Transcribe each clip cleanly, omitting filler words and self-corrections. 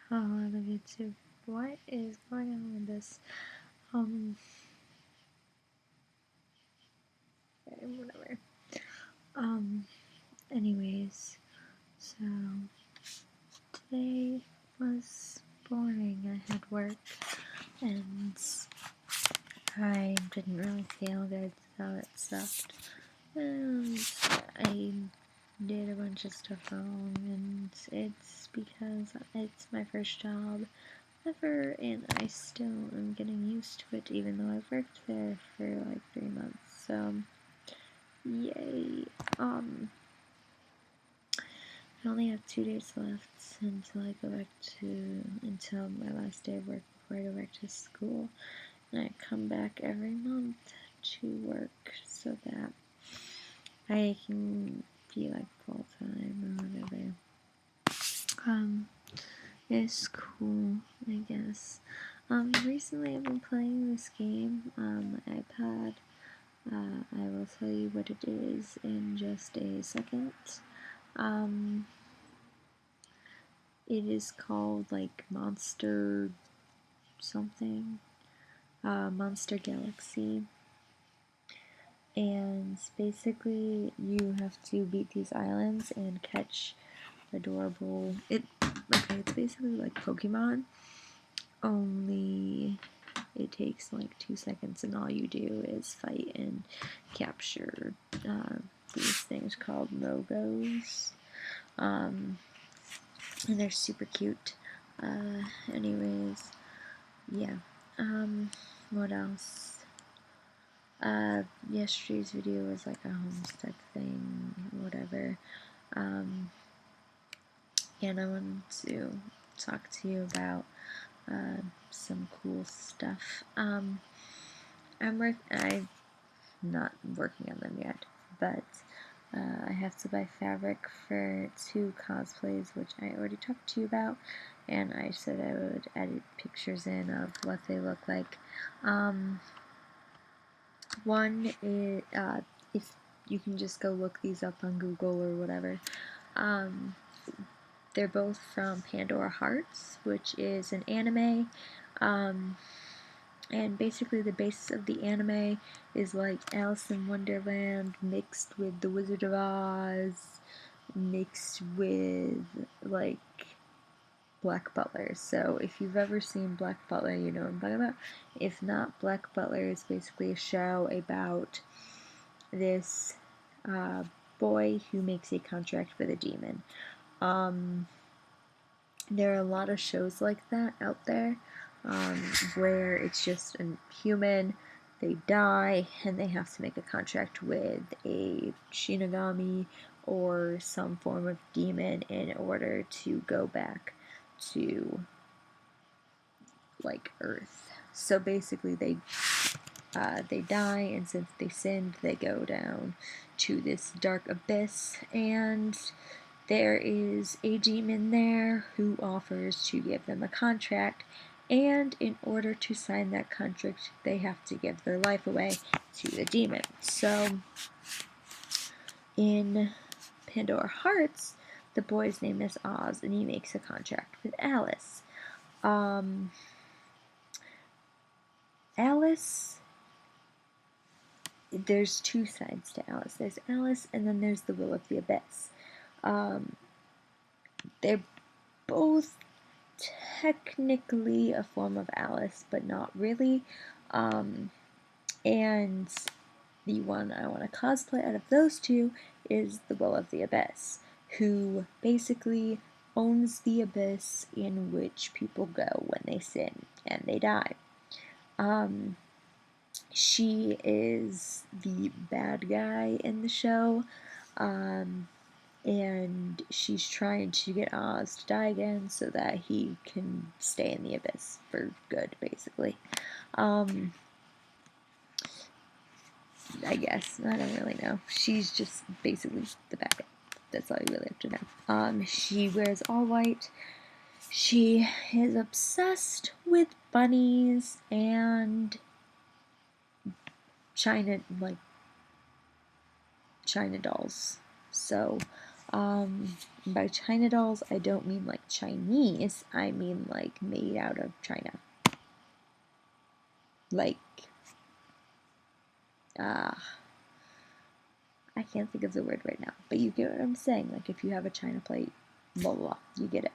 Hello YouTube. What is going on with this? Whatever. Anyways, so today was boring. I had work and I didn't really feel good, so it sucked. And I did a bunch of stuff wrong, and it's because it's my first job ever, and I still am getting used to it, even though I've worked there for like 3 months, so yay. I only have 2 days left until my last day of work before I go back to school, and I come back every month to work so that I can be like full time or whatever. It's cool, I guess. Recently I've been playing this game on my iPad. I will tell you what it is in just a second. It is called like Monster something, Monster Galaxy. And basically you have to beat these islands and catch adorable, it's basically like Pokemon, only it takes like 2 seconds and all you do is fight and capture these things called Mogos. And they're super cute. Anyways, yeah. What else? Yesterday's video was like a Homestuck thing, whatever. And I wanted to talk to you about some cool stuff. I'm not working on them yet, but I have to buy fabric for 2 cosplays, which I already talked to you about, and I said I would edit pictures in of what they look like. One is, if you can just go look these up on Google or whatever, they're both from Pandora Hearts, which is an anime, and basically the basis of the anime is like Alice in Wonderland mixed with The Wizard of Oz, mixed with like Black Butler. So if you've ever seen Black Butler, you know what I'm talking about. If not, Black Butler is basically a show about this boy who makes a contract with a demon. There are a lot of shows like that out there, where it's just a human, they die, and they have to make a contract with a Shinigami or some form of demon in order to go back to, like, Earth. So basically they die, and since they sinned, they go down to this dark abyss, and there is a demon there who offers to give them a contract, and in order to sign that contract, they have to give their life away to the demon. So, in Pandora Hearts, the boy's name is Oz, and he makes a contract with Alice. Alice, there's 2 sides to Alice. There's Alice, and then there's the Will of the Abyss. They're both technically a form of Alice, but not really. And the one I want to cosplay out of those 2 is the Will of the Abyss, who basically owns the abyss in which people go when they sin and they die. She is the bad guy in the show, and she's trying to get Oz to die again so that he can stay in the abyss for good, basically. I guess. I don't really know. She's just basically the bad guy. That's all you really have to know. She wears all white. She is obsessed with bunnies and China dolls. So, By China dolls, I don't mean like Chinese, I mean like made out of China. Like, I can't think of the word right now, but you get what I'm saying. Like, if you have a China plate, blah, blah, blah, you get it.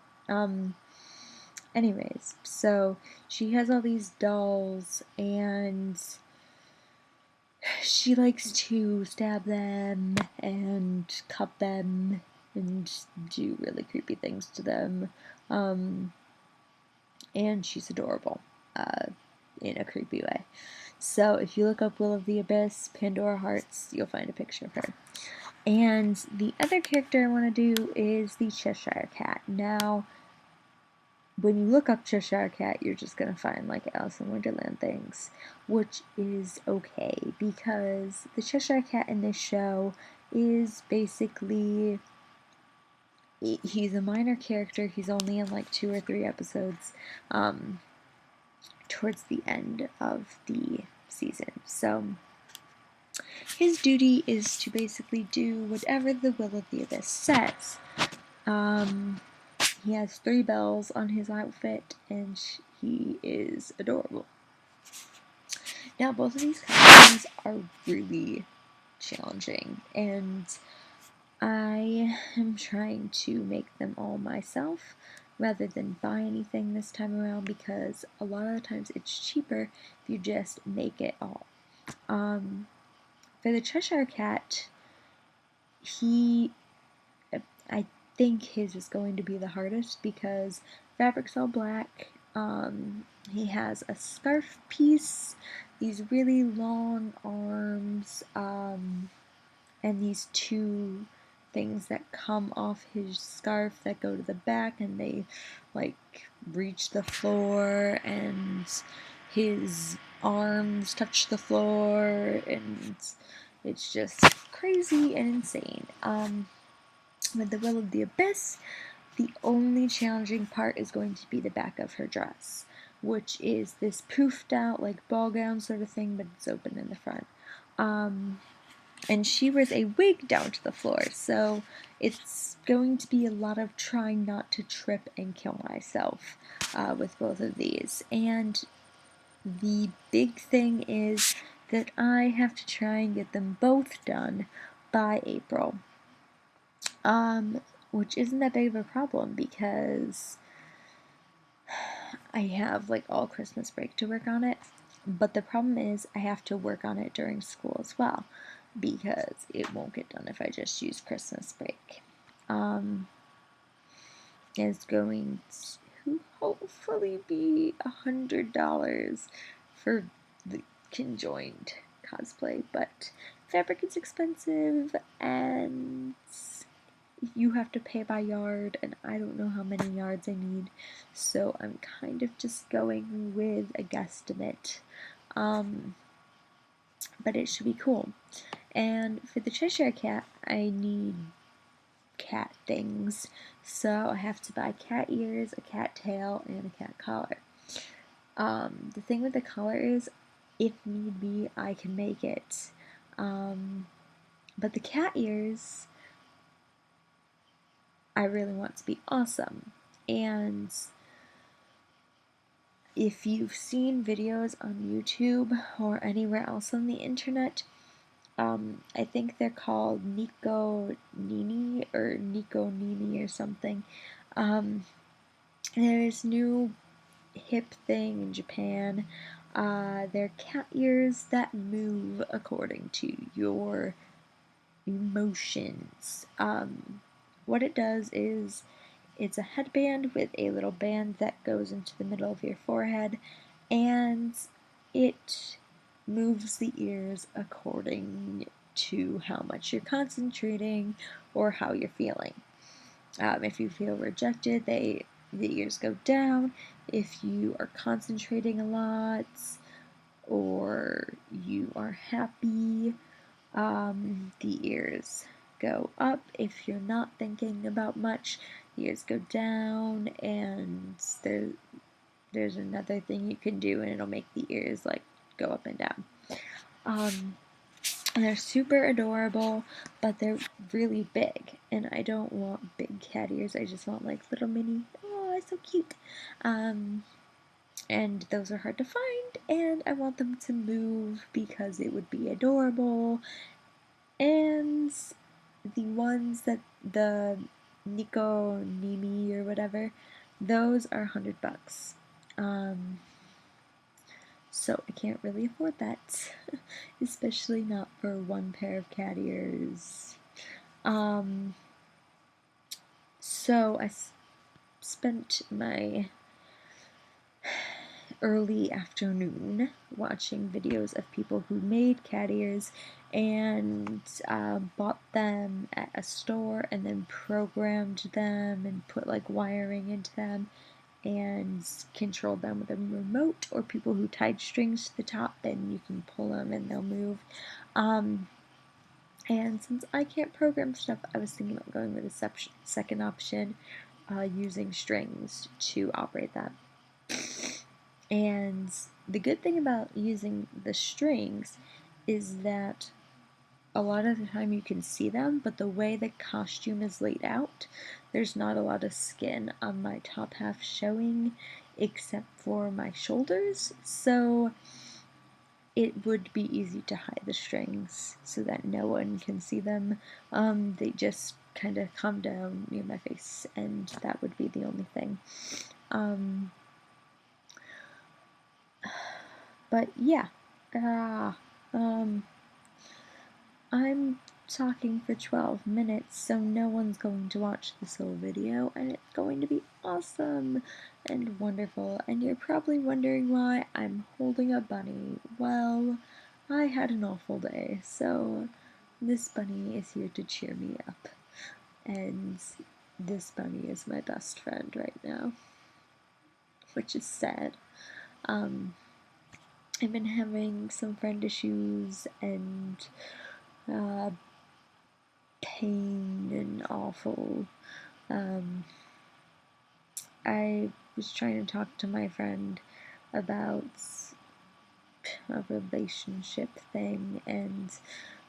Anyways, so she has all these dolls, and she likes to stab them and cut them and do really creepy things to them. And she's adorable in a creepy way. So if you look up Will of the Abyss, Pandora Hearts, you'll find a picture of her. And the other character I want to do is the Cheshire Cat. Now, when you look up Cheshire Cat, you're just going to find like Alice in Wonderland things, which is okay, because the Cheshire Cat in this show is basically, he's a minor character. He's only in like 2 or 3 episodes towards the end of the season. So his duty is to basically do whatever the Will of the Abyss says. He has 3 bells on his outfit, and he is adorable. Now, both of these costumes are really challenging, and I am trying to make them all myself rather than buy anything this time around, because a lot of the times it's cheaper if you just make it all. For the Cheshire Cat, I think his is going to be the hardest because fabric's all black. He has a scarf piece, these really long arms, and these 2 things that come off his scarf that go to the back, and they like reach the floor, and his arms touch the floor, and it's just crazy and insane. With the Will of the Abyss, the only challenging part is going to be the back of her dress, which is this poofed out like ball gown sort of thing, but it's open in the front. And she wears a wig down to the floor, so it's going to be a lot of trying not to trip and kill myself with both of these. And the big thing is that I have to try and get them both done by April. Which isn't that big of a problem because I have like all Christmas break to work on it. But the problem is I have to work on it during school as well, because it won't get done if I just use Christmas break. It's going to hopefully be $100 for the conjoined cosplay, but fabric is expensive and you have to pay by yard, and I don't know how many yards I need, so I'm kind of just going with a guesstimate. But it should be cool. And for the Cheshire Cat, I need cat things, so I have to buy cat ears, a cat tail, and a cat collar. The thing with the collar is, if need be, I can make it. But the cat ears, I really want to be awesome. And if you've seen videos on YouTube or anywhere else on the internet, I think they're called Nico Nini or Nico Nini or something. There's new hip thing in Japan. They're cat ears that move according to your emotions. What it does is it's a headband with a little band that goes into the middle of your forehead, and it moves the ears according to how much you're concentrating or how you're feeling. If you feel rejected, the ears go down. If you are concentrating a lot or you are happy, the ears go up. If you're not thinking about much, the ears go down, and there's another thing you can do, and it'll make the ears like go up and down. they're super adorable, but they're really big, and I don't want big cat ears. I just want like little mini. Oh, it's so cute. And those are hard to find, and I want them to move because it would be adorable. And the ones that the Nico Nimi or whatever, those are $100. So I can't really afford that, especially not for one pair of cat ears. So I spent my early afternoon watching videos of people who made cat ears and bought them at a store and then programmed them and put like wiring into them and controlled them with a remote, or people who tied strings to the top and you can pull them and they'll move. And since I can't program stuff, I was thinking about going with a second option, using strings to operate that. And the good thing about using the strings is that a lot of the time you can see them, but the way the costume is laid out, there's not a lot of skin on my top half showing except for my shoulders, so it would be easy to hide the strings so that no one can see them. They just kind of come down near my face, and that would be the only thing. But yeah, I'm talking for 12 minutes, so no one's going to watch this whole video, and it's going to be awesome and wonderful. And you're probably wondering why I'm holding a bunny. Well, I had an awful day, so this bunny is here to cheer me up. And this bunny is my best friend right now, which is sad. I've been having some friend issues and pain and awful. I was trying to talk to my friend about a relationship thing, and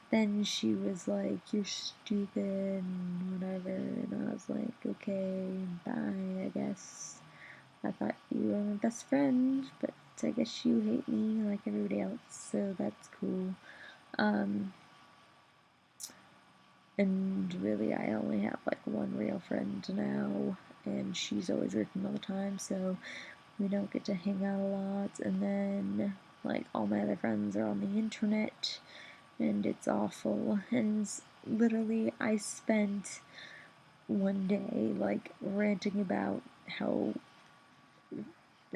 then she was like, "You're stupid," and whatever, and I was like, "Okay, bye, I guess. I thought you were my best friend, but I guess you hate me like everybody else, so that's cool." And really, I only have like one real friend now, and she's always working all the time, so we don't get to hang out a lot. And then, like, all my other friends are on the internet, and it's awful. And literally, I spent one day, like, ranting about how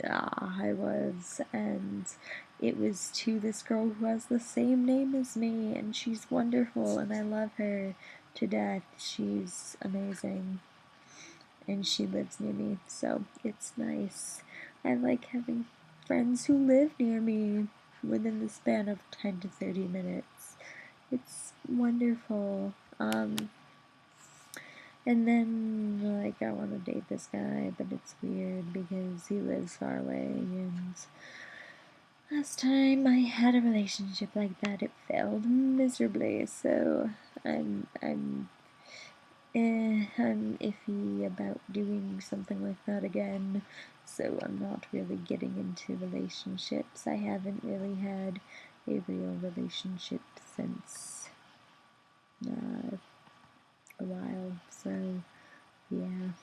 I was, and it was to this girl who has the same name as me, and she's wonderful, and I love her to death. She's amazing, and she lives near me, so it's nice. I like having friends who live near me within the span of 10 to 30 minutes. It's wonderful. And then, like, I want to date this guy, but it's weird because he lives far away, and last time I had a relationship like that, it failed miserably, so I'm iffy about doing something like that again, so I'm not really getting into relationships. I haven't really had a real relationship since a while, so yeah.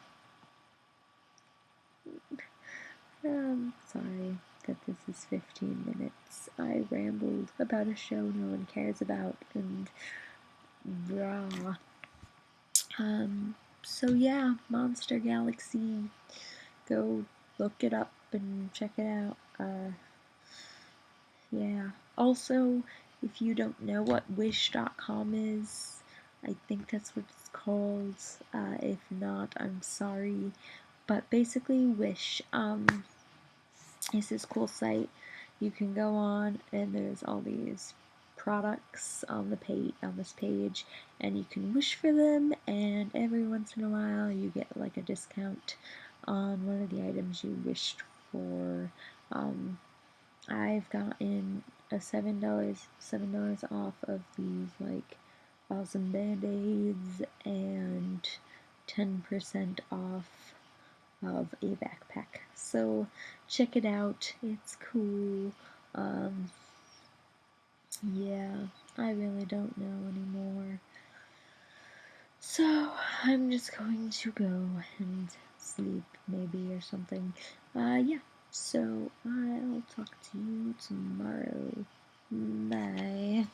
Sorry that this is 15 minutes. I rambled about a show no one cares about, and raw. So yeah, Monster Galaxy. Go look it up and check it out. Yeah. Also, if you don't know what Wish.com is, I think that's what it's called. If not, I'm sorry. But basically, Wish is this cool site you can go on, and there's all these products on this page, and you can wish for them, and every once in a while you get like a discount on one of the items you wished for. I've gotten a $7 off of these like awesome band-aids and 10% off of a backpack. So check it out. It's cool. Yeah, I really don't know anymore. So I'm just going to go and sleep maybe or something. Yeah. So I'll talk to you tomorrow. Bye.